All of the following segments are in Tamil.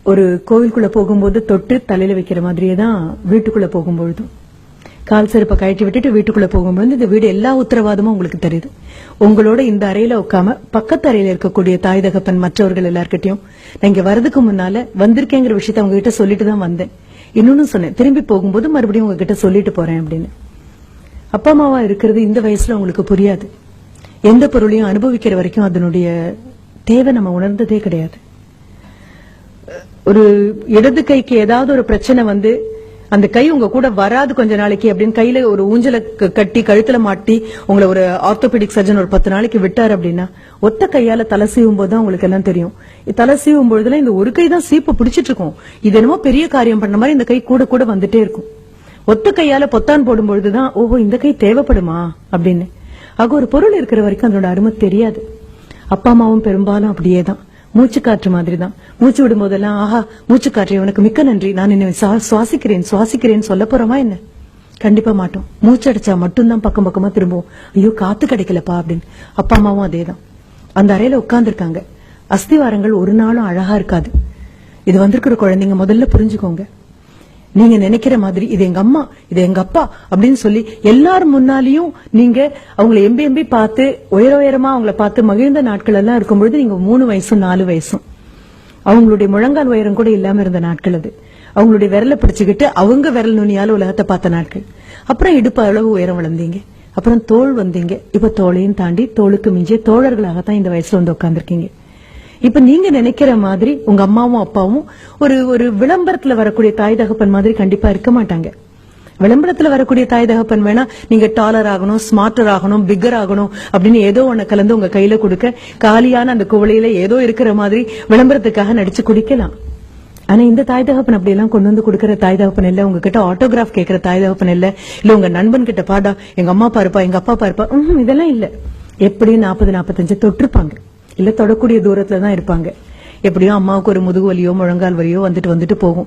ஒரு கோவிலுக்குள்ள போகும்போது தொட்டு தலையில வைக்கிற மாதிரியே தான் வீட்டுக்குள்ள போகும்பொழுதும் கால் செருப்பை கழட்டி விட்டுட்டு வீட்டுக்குள்ள போகும்போது இந்த வீடு எல்லா உத்தரவாதமும் உங்களுக்கு தெரியுது. உங்களோட இந்த அறையில உட்காம பக்கத்து அறையில இருக்கக்கூடிய தாய் தகப்பன் மற்றவர்கள் எல்லார்கிட்டையும் நான் இங்க வரதுக்கு முன்னால வந்திருக்கேங்கிற விஷயத்த அவங்க கிட்ட சொல்லிட்டு தான் வந்தேன். இன்னொன்னு சொன்னேன், திரும்பி போகும்போது மறுபடியும் உங்ககிட்ட சொல்லிட்டு போறேன் அப்படின்னு. அப்பா அம்மாவா இருக்கிறது இந்த வயசுல உங்களுக்கு புரியாது. எந்த பொருளையும் அனுபவிக்கிற வரைக்கும் அதனுடைய தேவை நம்ம உணர்ந்ததே கிடையாது. ஒரு இடது கைக்கு ஏதாவது ஒரு பிரச்சனை வந்து அந்த கை உங்க கூட வராது கொஞ்ச நாளைக்கு அப்படின்னு கையில ஒரு ஊஞ்சல கட்டி கழுத்துல மாட்டி உங்களை ஒரு ஆர்த்தோபெடிக் சர்ஜன் ஒரு 10 நாளைக்கு விட்டாரு அப்படின்னா ஒத்த கையால தலை சீவும் போதுதான் உங்களுக்கு எல்லாம் தெரியும். தலை சீவும் பொழுதுல இந்த ஒரு கை தான் சீப்பு பிடிச்சிட்டு இருக்கும். இது என்னமோ பெரிய காரியம் பண்ண மாதிரி இந்த கை கூட கூட வந்துட்டே இருக்கும். ஒத்த கையால பொத்தான் போடும் பொழுதுதான் ஓஹோ இந்த கை தேவைப்படுமா அப்படின்னு. ஆக ஒரு பொருள் இருக்கிற வரைக்கும் அதோட அருமை தெரியாது. அப்பா அம்மாவும் பெரும்பாலும் அப்படியேதான், மூச்சு காற்று மாதிரி தான். மூச்சு விடும் போதெல்லாம் ஆஹா மூச்சு காற்று உனக்கு மிக்க நன்றி, நான் என்ன சுவாசிக்கிறேன் சொல்ல போறோமா என்ன? கண்டிப்பா மாட்டோம். மூச்சடிச்சா மட்டும்தான் பக்கம் பக்கமா திரும்புவோம், ஐயோ காத்து கிடைக்கலப்பா அப்படின்னு. அப்பா அம்மாவும் அதேதான். அந்த அறையில உட்கார்ந்து இருக்காங்க. அஸ்திவாரங்கள் ஒரு நாளும் அழகா இருக்காது. இது வந்திருக்கிற குழந்தைங்க முதல்ல புரிஞ்சுக்கோங்க. நீங்க நினைக்கிற மாதிரி இது எங்க அம்மா இது எங்க அப்பா அப்படின்னு சொல்லி எல்லாரும் முன்னாலையும் நீங்க அவங்களை எம்பி பார்த்து உயரமா அவங்களை பார்த்து மகிழ்ந்த நாட்கள் எல்லாம் இருக்கும்பொழுது நீங்க 3 வயசும் 4 வயசும் அவங்களுடைய முழங்கால் உயரம் கூட இல்லாம இருந்த நாட்கள் அது. அவங்களுடைய விரலை பிடிச்சுக்கிட்டு அவங்க விரல் நுனியால உலகத்தை பார்த்த நாட்கள். அப்புறம் இடுப்பு அளவு உயரம் வளர்ந்தீங்க, அப்புறம் தோள் வந்தீங்க, இப்ப தோளையும் தாண்டி தோளுக்கு மிஞ்சிய தோழர்களாகத்தான் இந்த வயசுல வந்து உட்கார்ந்துருக்கீங்க. இப்ப நீங்க நினைக்கிற மாதிரி உங்க அம்மாவும் அப்பாவும் ஒரு விளம்பரத்துல வரக்கூடிய தாய் தகப்பன் மாதிரி கண்டிப்பா இருக்க மாட்டாங்க. விளம்பரத்துல வரக்கூடிய தாய் தகப்பன் வேணா நீங்க டாலர் ஆகணும், ஸ்மார்ட்டர் ஆகணும், பிக்கர் ஆகணும் அப்படின்னு ஏதோ ஒண்ணு கலந்து உங்க கையில கொடுக்க காலியான அந்த குவளையில ஏதோ இருக்கிற மாதிரி விளம்பரத்துக்காக நடிச்சு குடிக்கலாம். ஆனா இந்த தாய் தகப்பன் அப்படி எல்லாம் கொண்டு வந்து கொடுக்கற தாய் தகப்பன் இல்ல. உங்ககிட்ட ஆட்டோகிராஃப் கேட்கிற தாய் தகப்பன் இல்ல. இல்ல உங்க நண்பன் கிட்ட பாடா எங்க அம்மா பாருப்பா எங்க அப்பா பாருப்பா, இதெல்லாம் இல்ல. எப்படியும் 40-45 தொட்டிருப்பாங்க, இல்ல தொடக்கூடிய தூரத்துலதான் இருப்பாங்க. எப்படியும் அம்மாவுக்கு ஒரு முதுகு வலியோ முழங்கால் வலியோ வந்துட்டு போகும்.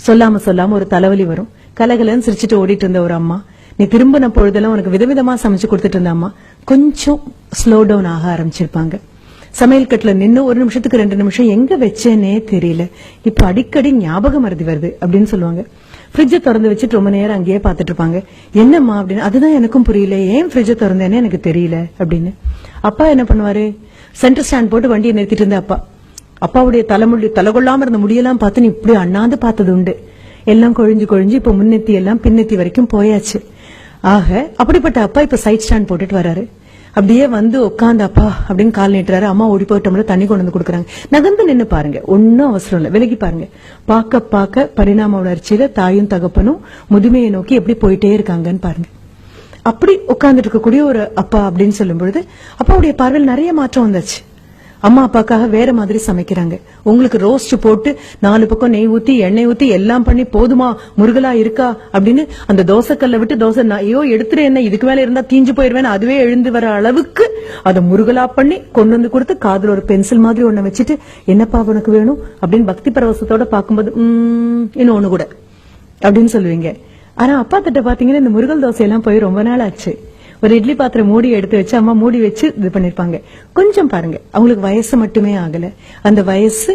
சொல்லாம ஒரு தலைவலி வரும். கலகலன்னு சிரிச்சுட்டு ஓடிட்டு இருந்த ஒரு அம்மா, நீ திரும்பின பொழுதெல்லாம் உனக்கு விதவிதமா சமைச்சு கொடுத்துட்டு இருந்த அம்மா கொஞ்சம் ஸ்லோ டவுன் ஆக ஆரம்பிச்சிருப்பாங்க. சமையல் கட்டுல நின்னு 1 நிமிஷத்துக்கு 2 நிமிஷம் எங்க வச்சேனே தெரியல, இப்ப அடிக்கடி ஞாபகம் மறதி வருது அப்படின்னு சொல்லுவாங்க. ஃப்ரிட்ஜை திறந்து வச்சுட்டு ரொம்ப நேரம் அங்கேயே பாத்துட்டு இருப்பாங்க. என்னம்மா அப்படின்னு. அதுதான் எனக்கும் புரியல, ஏன் ஃப்ரிட்ஜை திறந்தேன்னு எனக்கு தெரியல அப்படின்னு. அப்பா என்ன பண்ணுவாரு, சென்டர் ஸ்டாண்ட் போட்டு வண்டியை நிறுத்திட்டு இருந்த அப்பாவுடைய தலைகொள்ளாம இருந்த முடியெல்லாம் பார்த்து நீ இப்படி அண்ணாந்து பார்த்தது உண்டு. எல்லாம் கொழிஞ்சு இப்ப முன்னெத்தி எல்லாம் பின்னெத்தி வரைக்கும் போயாச்சு. ஆக அப்படிப்பட்ட அப்பா இப்ப சைட் ஸ்டாண்ட் போட்டுட்டு வராரு. அப்படியே வந்து உட்காந்து அப்பா அப்படின்னு கால் நீட்டுறாரு. அம்மா ஓடி போயிட்டோம்ல தண்ணி கொண்டு வந்து கொடுக்குறாங்க. நகர்ந்து நின்னு பாருங்க, ஒன்னும் அவசரம் இல்ல, விலகி பாருங்க. பார்க்க பரிணாம வளர்ச்சியில தாயும் தகப்பனும் முதுமையை நோக்கி எப்படி போயிட்டே இருக்காங்கன்னு பாருங்க. அப்படி உட்கார்ந்துட்டு இருக்கக்கூடிய ஒரு அப்பா அப்படின்னு சொல்லும் பொழுது அப்பாவுடைய பார்வையில் நிறைய மாற்றம் வந்துச்சு. அம்மா அப்பாக்காக வேற மாதிரி சமைக்கிறாங்க. உங்களுக்கு ரோஸ்ட் போட்டு 4 பக்கம் நெய் ஊத்தி எண்ணெய் ஊத்தி எல்லாம் பண்ணி போதுமா முருகலா இருக்கா அப்படின்னு அந்த தோசைக்கல்ல விட்டு தோசை ஐயோ எடுத்துரு என்ன இதுக்கு மேல இருந்தா தீஞ்சு போயிருவேன் அதுவே எழுந்து வர அளவுக்கு அதை முருகலா பண்ணி கொண்டு வந்து கொடுத்து காதுல ஒரு பென்சில் மாதிரி ஒண்ணு வச்சுட்டு என்னப்பா உனக்கு வேணும் அப்படின்னு பக்தி பரவசத்தோட பாக்கும்போது இன்னொன்னு கூட அப்படின்னு சொல்லுவீங்க. ஆனா அப்பா திட்ட பாத்தீங்கன்னா இந்த முருகல் தோசையெல்லாம் போய் ரொம்ப நாள் ஆச்சு. ஒரு இட்லி பாத்திரம் மூடி எடுத்து வச்சு அம்மா மூடி வச்சு இது பண்ணிருப்பாங்க. கொஞ்சம் பாருங்க, அவங்களுக்கு வயசு மட்டுமே ஆகல, அந்த வயசு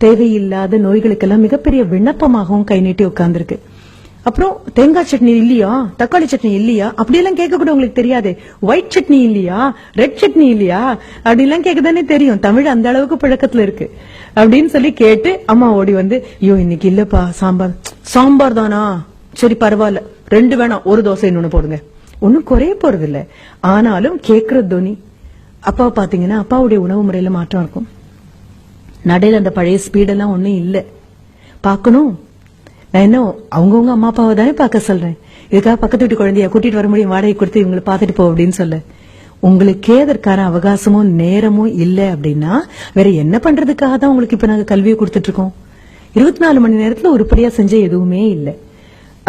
தேவையில்லாத நோய்களுக்கெல்லாம் மிகப்பெரிய விண்ணப்பமாகவும் கை நீட்டி உட்கார்ந்துருக்கு. அப்புறம் தேங்காய் சட்னி இல்லையா, தக்காளி சட்னி இல்லையா அப்படியெல்லாம் கேட்க கூட உங்களுக்கு தெரியாது. ஒயிட் சட்னி இல்லையா, ரெட் சட்னி இல்லையா அப்படிலாம் கேட்கதானே தெரியும். தமிழ் அந்த அளவுக்கு பழக்கத்துல இருக்கு அப்படின்னு சொல்லி கேட்டு அம்மா ஓடி வந்து ஐயோ இன்னைக்கு இல்லப்பா சாம்பார் தானா, சரி பரவாயில்ல 2 வேணாம், ஒரு தோசை இன்னொன்னு போடுங்க. ஒன்னும் குறைய போறது இல்ல. ஆனாலும் கேக்குற துணி அப்பாவை பாத்தீங்கன்னா அப்பாவுடைய உணவு முறையில மாற்றம் இருக்கும். நடையில அந்த பழைய ஸ்பீடெல்லாம் ஒன்னும் இல்ல. பாக்கணும், நான் என்ன அவங்கவுங்க அம்மா அப்பாவை தானே பாக்க சொல்றேன். இதுக்காக பக்கத்து வீட்டு குழந்தைய கூட்டிட்டு வர முடியும், வாடகை கொடுத்து இவங்களை பாத்துட்டு போ அப்படின்னு சொல்ல. உங்களுக்கே அதற்கான அவகாசமும் நேரமும் இல்ல அப்படின்னா வேற என்ன பண்றதுக்காக தான் உங்களுக்கு இப்ப நாங்க கல்வியை கொடுத்துட்டு இருக்கோம். 24 மணி நேரத்துல உருப்படியா செஞ்ச எதுவுமே இல்ல.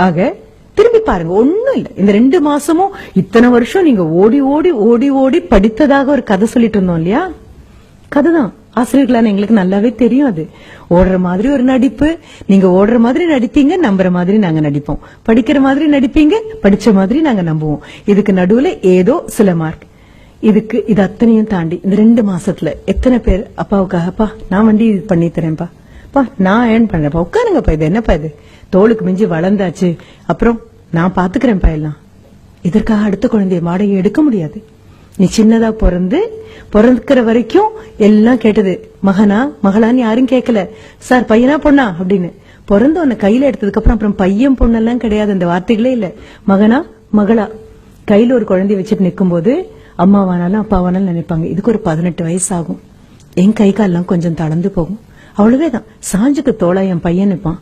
ஆக திரும்பி பாருங்க, ஒண்ணும் இல்ல. இந்த 2 மாசமும் இத்தனை வருஷம் நீங்க ஓடி படித்ததாக ஒரு கதை சொல்லிட்டு இருந்தோம் இல்லையா, கதைதான். ஆசிரியர்களான எங்களுக்கு நல்லாவே தெரியும். அது ஓடுற மாதிரி ஒரு நடிப்பு, நீங்க ஓடுற மாதிரி நடிப்பீங்க, நம்புற மாதிரி நாங்க நடிப்போம், படிக்கிற மாதிரி நடிப்பீங்க, படிச்ச மாதிரி நாங்க நம்புவோம். இதுக்கு நடுவுல ஏதோ சில மார்க். இது அத்தனையும் தாண்டி இந்த 2 மாசத்துல எத்தனை பேர் அப்பாவுக்காக அப்பா நான் வண்டி பண்ணி தரேன்ப்பா, நான் ஏர்ன் பண்றேன்ப்பா, உட்காருங்கப்பா, இது என்னப்பா இது, தோளுக்கு மிஞ்சி வளர்ந்தாச்சு, அப்புறம் நான் பாத்துக்கிறேன்ப்பா எல்லாம். இதற்காக அடுத்த குழந்தைய வாடகை எடுக்க முடியாது. நீ சின்னதா பிறந்துக்கிற வரைக்கும் எல்லாம் கேட்டது, மகனா மகளான்னு யாரும் கேட்கல, சார் பையனா பொண்ணா அப்படின்னு. பிறந்த உன்னை கையில எடுத்ததுக்கு அப்புறம் பையன் பொண்ணெல்லாம் கிடையாது, அந்த வார்த்தைகளே இல்ல. மகனா மகளா கையில ஒரு குழந்தைய வச்சுட்டு நிக்கும் போது அம்மாவானாலும் அப்பாவானாலும் நினைப்பாங்க, இதுக்கு ஒரு 18 வயசு ஆகும், என் கை கால்லாம் கொஞ்சம் தளர்ந்து போகும், அவ்வளவேதான். சாஞ்சுக்கு தோளா என் பையன் இருப்பான்,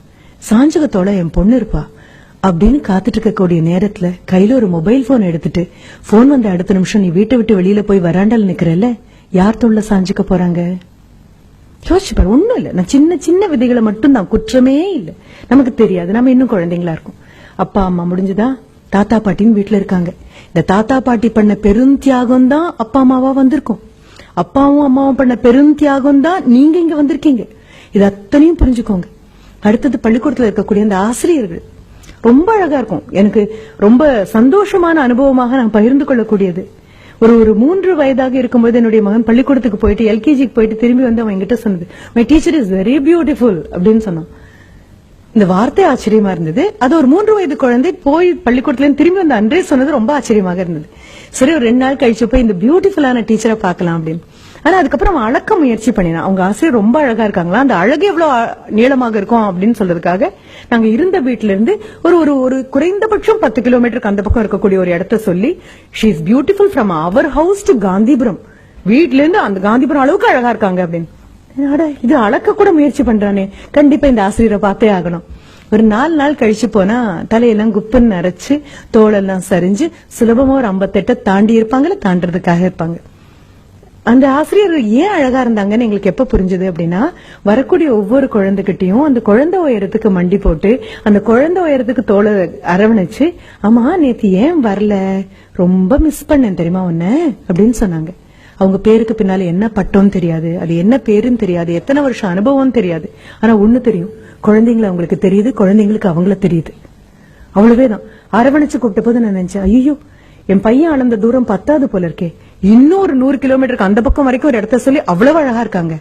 சாஞ்சுக்கு தோளா என் பொண்ணு இருப்பா அப்படின்னு காத்துட்டு இருக்கக்கூடிய நேரத்துல கையில ஒரு மொபைல் போன் எடுத்துட்டு போன் வந்த அடுத்த நிமிஷம் நீ வீட்டை விட்டு வெளியில போய் வராண்டால நிக்கிறல்ல, யார் தோல்ல சாஞ்சுக்க போறாங்க? யோசிச்சு பாரு. ஒண்ணும் இல்ல, நான் சின்ன சின்ன விதைகளை மட்டும் தான், குற்றமே இல்ல. நமக்கு தெரியாது, நம்ம இன்னும் குழந்தைங்களா இருக்கும். அப்பா அம்மா முடிஞ்சுதா, தாத்தா பாட்டின்னு வீட்டுல இருக்காங்க. இந்த தாத்தா பாட்டி பண்ண பெரும் தியாகம் தான் அப்பா அம்மாவா வந்திருக்கும். அப்பாவும் அம்மாவும் பண்ண பெரும் தியாகம் தான் நீங்க இங்க வந்திருக்கீங்க. இது அத்தனையும் புரிஞ்சுக்கோங்க. அடுத்தது பள்ளிக்கூடத்துல இருக்கக்கூடிய அந்த ஆசிரியர்கள் ரொம்ப அழகா இருக்கும். எனக்கு ரொம்ப சந்தோஷமான அனுபவமாக நான் பகிர்ந்து கொள்ளக்கூடியது. ஒரு 3 வயதாக இருக்கும்போது என்னுடைய மகன் பள்ளிக்கூடத்துக்கு போயிட்டு எல்கேஜிக்கு போயிட்டு திரும்பி வந்து அவன் என்கிட்ட சொன்னது, my teacher is very beautiful அப்படின்னு சொன்னான். இந்த வார்த்தை ஆச்சரியமா இருந்தது. அது ஒரு 3 வயது குழந்தை போய் பள்ளிக்கூடத்துல திரும்பி வந்து அன்றே சொன்னது ரொம்ப ஆச்சரியமாக இருந்தது. சரி, ஒரு 2 நாள் கழிச்சு போய் இந்த பியூட்டிஃபுல்லான டீச்சரை பார்க்கலாம் அப்படின்னு. ஆனா அதுக்கப்புறம் அவன் அளக்க முயற்சி பண்ணினான். அவங்க ஆசிரியர் ரொம்ப அழகா இருக்காங்களா, அந்த அழகு எவ்வளவு நீளமாக இருக்கும் அப்படின்னு சொல்றதுக்காக நாங்க இருந்த வீட்டுல இருந்து ஒரு குறைந்தபட்சம் 10 கிலோமீட்டருக்கு அந்த பக்கம் இருக்கக்கூடிய ஒரு இடத்த சொல்லி, she is beautiful from our house to Gandhipuram, வீட்ல இருந்து அந்த காந்திபுரம் அளவுக்கு அழகா இருக்காங்க அப்படின்னு. இது அளக்க கூட முயற்சி பண்றானே, கண்டிப்பா இந்த ஆசிரியரை பார்த்தே ஆகணும். ஒரு 4 நாள் கழிச்சு போனா தலையெல்லாம் குப்புன்னு நரைச்சு தோளெல்லாம் சரிஞ்சு சுலபமா ஒரு 58 தாண்டி இருப்பாங்கல்ல, தாண்டறதுக்காக இருப்பாங்க. அந்த ஆசிரியர் ஏன் அழகா இருந்தாங்கன்னு எங்களுக்கு எப்ப புரிஞ்சது அப்படின்னா, வரக்கூடிய ஒவ்வொரு குழந்தைகிட்டையும் அந்த குழந்தை உயரத்துக்கு மண்டி போட்டு அந்த குழந்தை உயரத்துக்கு தோளை அரவணைச்சு, ஆமா நேத்து ஏன் வரல, ரொம்ப மிஸ் பண்ணேன் தெரியுமா உன்ன அப்படின்னு சொன்னாங்க. அவங்க பேருக்கு பின்னால என்ன பட்டோன்னு தெரியாது, அது என்ன பேருன்னு தெரியாது, எத்தனை வருஷம் அனுபவம் தெரியாது. ஆனா ஒண்ணு தெரியும், குழந்தைங்களை அவங்களுக்கு தெரியுது, குழந்தைங்களுக்கு அவங்கள தெரியுது. அவ்வளவேதான். அரவணைச்சு கூப்பிட்ட போது நான் நினைச்சேன், ஐயோ என் பையன் அளந்த தூரம் 10வது போல இருக்கே, இன்னொரு 100 கிலோமீட்டருக்கு அந்த பக்கம் வரைக்கும் ஒரு இடத்த சொல்லி அவ்வளவு அழகா இருக்காங்க.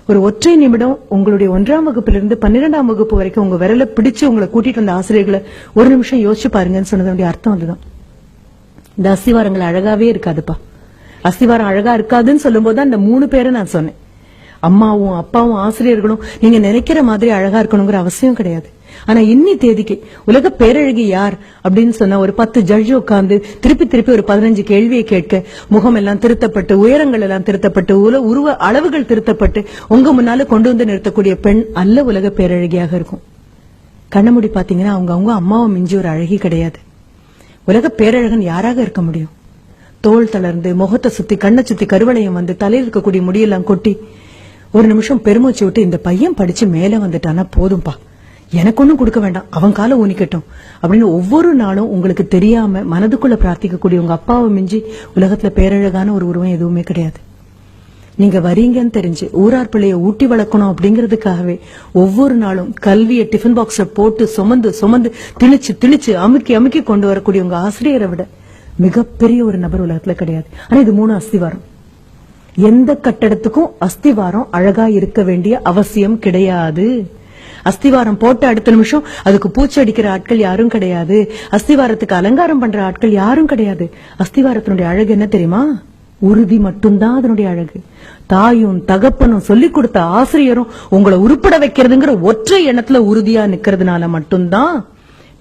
ஒரு ஒற்றை நிமிடம் உங்களுடைய 1ஆம் வகுப்பிலிருந்து 12ஆம் வகுப்பு வரைக்கும் உங்க விரல பிடிச்சு உங்களை கூட்டிட்டு வந்த ஆசிரியர்களை ஒரு நிமிஷம் யோசிச்சு பாருங்கன்னு சொன்னதுடைய அர்த்தம் அதுதான். இந்த அஸ்திவாரங்கள் அழகாவே இருக்காதுப்பா. அஸ்திவாரம் அழகா இருக்காதுன்னு சொல்லும் போது அந்த 3 பேரை நான் சொன்னேன். அம்மாவும் அப்பாவும் ஆசிரியர்களும் நீங்க நினைக்கிற மாதிரி அழகா இருக்கணுங்கிற அவசியம் கிடையாது. ஆனா இன்னி தேதிக்கு உலக பேரழகி யார் அப்படின்னு சொன்னா, ஒரு 10 ஜட்ஜ் உட்கார்ந்து திருப்பி ஒரு 15 கேள்வியை கேட்க, முகம் எல்லாம் திருத்தப்பட்டு, உயரங்கள் எல்லாம் திருத்தப்பட்டு, உருவ அளவுகள் திருத்தப்பட்டு உங்க முன்னால கொண்டு வந்து நிறுத்தக்கூடிய பெண் அல்ல உலக பேரழகியாக இருக்கும். கண்ணமுடி பாத்தீங்கன்னா அவங்க அம்மாவை மிஞ்சி ஒரு அழகி கிடையாது. உலக பேரழகன் யாராக இருக்க முடியும்? தோல் தளர்ந்து, முகத்தை சுத்தி, கண்ணை சுத்தி கருவளையம் வந்து, தலையில் இருக்கக்கூடிய முடியெல்லாம் கொட்டி ஒரு நிமிஷம் பெருமூச்சு விட்டு, இந்த பையன் படிச்சு மேல வந்துட்டானா போதும்பா, எனக்கு ஒண்ணும் கொடுக்க வேண்டாம், அவன் காலை ஊனிக்கட்டும் அப்படின்னு ஒவ்வொரு நாளும் உங்களுக்கு தெரியாம மனதுக்குள்ள பிரார்த்திக்கக்கூடிய உங்க அப்பாவை மிஞ்சி உலகத்துல பேரழகான ஒரு உருவம் எதுவுமே கிடையாது. நீங்க வரீங்கன்னு தெரிஞ்சு ஊரார் பிள்ளைய ஊட்டி வளர்க்கணும் அப்படிங்கறதுக்காகவே ஒவ்வொரு நாளும் கல்வியை டிஃபன் பாக்ஸ்ல போட்டு சுமந்து திணிச்சு அமுக்கி கொண்டு வரக்கூடிய உங்க ஆசிரியரை விட மிகப்பெரிய ஒரு நபர் உலகத்துல கிடையாது. ஆனா இது 3 அஸ்திவாரம். எந்த கட்டடத்துக்கும் அஸ்திவாரம் அழகா இருக்க வேண்டிய அவசியம் கிடையாது. அஸ்திவாரம் போட்ட அடுத்த நிமிஷம் அதுக்கு பூச்சி அடிக்கிற ஆட்கள் யாரும் கிடையாது. அஸ்திவாரத்துக்கு அலங்காரம் பண்ற ஆட்கள் யாரும் கிடையாது. அஸ்திவாரத்தினுடைய அழகு என்ன தெரியுமா? உறுதி மட்டும்தான் அதனுடைய அழகு. தாயும் தகப்பனும் சொல்லிக் கொடுத்த ஆசிரியரும் உங்களை உருப்பட வைக்கிறதுங்கிற ஒற்றை எண்ணத்துல உறுதியா நிக்கிறதுனால மட்டும்தான்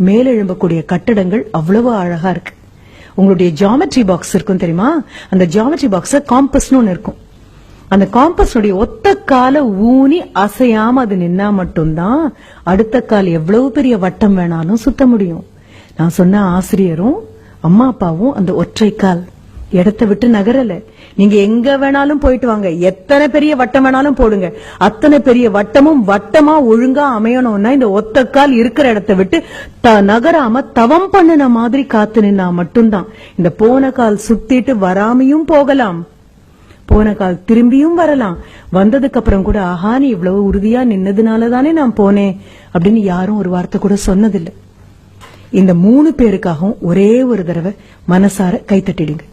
மேலெழும்பக்கூடிய கட்டடங்கள் அவ்வளவு அழகா இருக்கு. உங்களுடைய ஜியோமெட்ரி பாக்ஸ் இருக்கும் தெரியுமா? அந்த ஜியோமெட்ரி பாக்ஸ் காம்பஸ்னு ஒண்ணு இருக்கும். அந்த காம்பஸ் ஒத்த கால ஊனி அசையாம அது நின்னா மட்டும்தான் அடுத்த கால் எவ்வளவு பெரிய வட்டம் வேணாலும் சுத்த முடியும். நான் சொன்ன ஆசிரியரும் அம்மா அப்பாவும் அந்த ஒற்றை கால் இடத்தை விட்டு நகரல. நீங்க எங்க வேணாலும் போயிட்டு வாங்க, எத்தனை பெரிய வட்டம் வேணாலும் போடுங்க, அத்தனை பெரிய வட்டமும் வட்டமா ஒழுங்கா அமையணும்னா இந்த ஒத்த கால் இருக்கிற இடத்தை விட்டு நகராம தவம் பண்ணின மாதிரி காத்து நின்னா மட்டும்தான். இந்த போன கால் சுத்திட்டு வராமையும் போகலாம், போன கால் திரும்பியும் வரலாம். வந்ததுக்கு அப்புறம் கூட ஆஹா நீ இவ்வளவு உறுதியா நின்னதுனாலதானே நான் போனேன் அப்படின்னு யாரும் ஒரு வார்த்தை கூட சொன்னதில்லை. இந்த 3 பேருக்காகவும் ஒரே ஒரு தடவை மனசார கைத்தட்டிடுங்க.